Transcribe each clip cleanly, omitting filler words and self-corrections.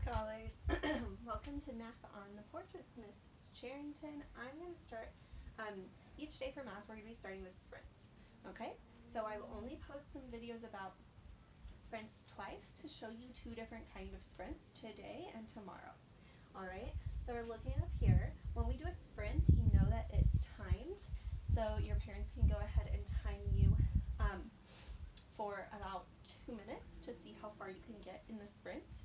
Scholars. Welcome to Math on the Porch with Mrs. Charrington. I'm going to start, each day for math we're going to be starting with sprints, okay? So I will only post some videos about sprints twice to show you two different kind of sprints, today and tomorrow. Alright, so we're looking up here. When we do a sprint, you know that it's timed, so your parents can go ahead and time you for about 2 minutes to see how far you can get in the sprint.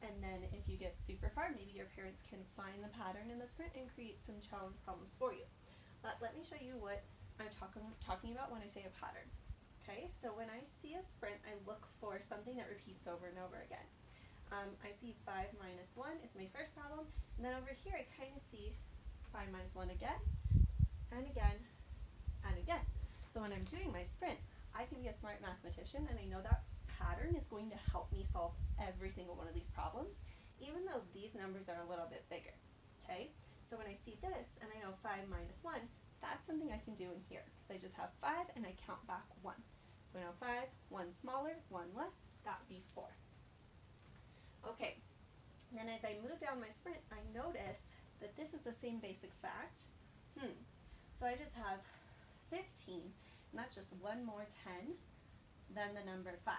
And then if you get super far, maybe your parents can find the pattern in the sprint and create some challenge problems for you. But let me show you what I'm talking about when I say a pattern. Okay, so when I see a sprint, I look for something that repeats over and over again. I see 5 minus 1 is my first problem, and then over here I kind of see 5 minus 1 again, and again, and again. So when I'm doing my sprint, I can be a smart mathematician, and I know that pattern is going to help me solve every single one of these problems, even though these numbers are a little bit bigger, okay? So when I see this, and I know 5 minus 1, that's something I can do in here, because I just have 5 and I count back 1. So I know 5, 1 smaller, 1 less, that would be 4. Okay, then as I move down my sprint, I notice that this is the same basic fact. So I just have 15, and that's just one more 10 than the number 5.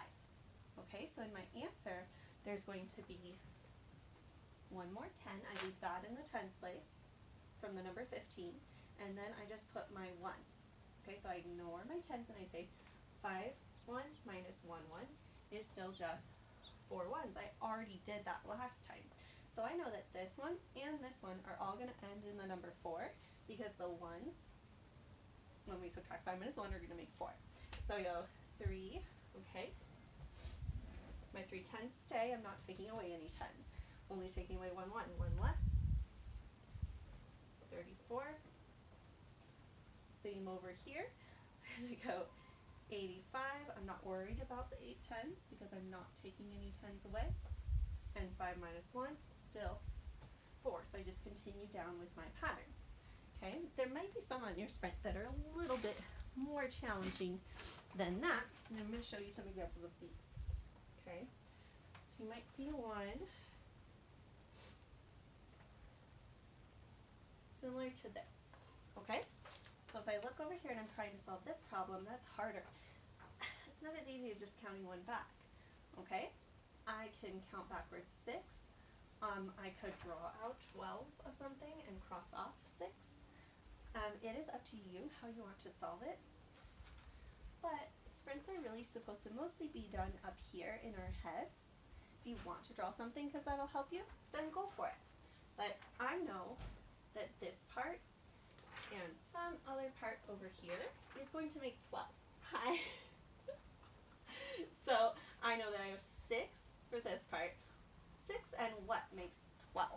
Okay, so in my answer, there's going to be one more 10. I leave that in the tens place from the number 15, and then I just put my ones. Okay, so I ignore my tens and I say 5 ones minus 1 1 is still just 4 ones. I already did that last time. So I know that this one and this one are all going to end in the number 4, because the ones, when we subtract 5 minus 1, are going to make 4. So I go 3, okay. My 3 tens stay. I'm not taking away any tens. Only taking away 1 1. 1 less. 34. Same over here. And I go 85. I'm not worried about the 8 tens because I'm not taking any tens away. And 5 minus 1, still 4. So I just continue down with my pattern. Okay, there might be some on your sprint that are a little bit more challenging than that, and I'm going to show you some examples of these. Okay, so you might see one similar to this. Okay, so if I look over here and I'm trying to solve this problem, that's harder. It's not as easy as just counting one back. Okay, I can count backwards 6. I could draw out 12 of something and cross off 6. It is up to you how you want to solve it, but sprints are really supposed to mostly be done up here in our heads. If you want to draw something because that'll help you, then go for it. But I know that this part and some other part over here is going to make 12. Hi. So I know that I have 6 for this part. 6 and what makes 12?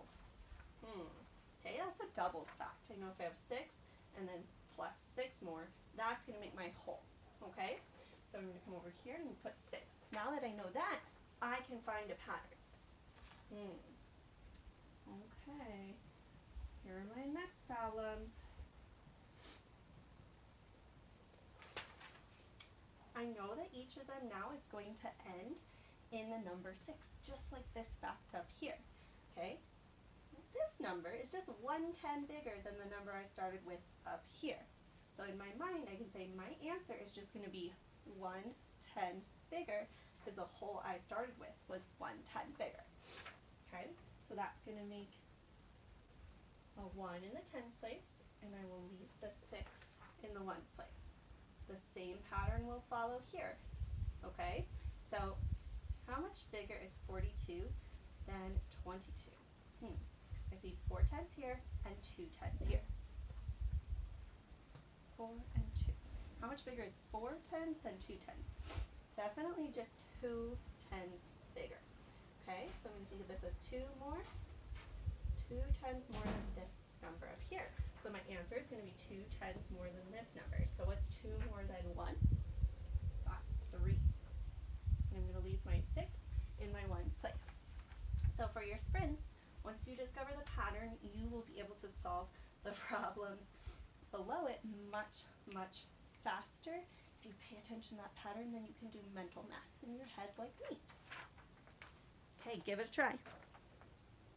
Okay, that's a doubles fact. I know if I have 6 and then plus 6 more, that's going to make my whole. Okay, so I'm going to come over here and put 6. Now that I know that, I can find a pattern. Okay, here are my next problems. I know that each of them now is going to end in the number 6, just like this fact up here. Okay, this number is just 1 10 bigger than the number I started with up here. So in my mind, I can say my answer is just going to be 1 10 bigger, because the whole I started with was 1 10 bigger. Okay, so that's going to make a 1 in the tens place, and I will leave the 6 in the ones place. The same pattern will follow here. Okay, so how much bigger is 42 than 22? I see 4 tens here and 2 tens here. 4 and 2. How much bigger is 4 tens than 2 tens? Definitely just 2 tens bigger. Okay, so I'm going to think of this as 2 more. 2 tens more than this number up here. So my answer is going to be 2 tens more than this number. So what's 2 more than 1? That's 3. And I'm going to leave my 6 in my ones place. So for your sprints, once you discover the pattern, you will be able to solve the problems below it much, much faster. If you pay attention to that pattern, then you can do mental math in your head like me. Okay, Okay, give it a try.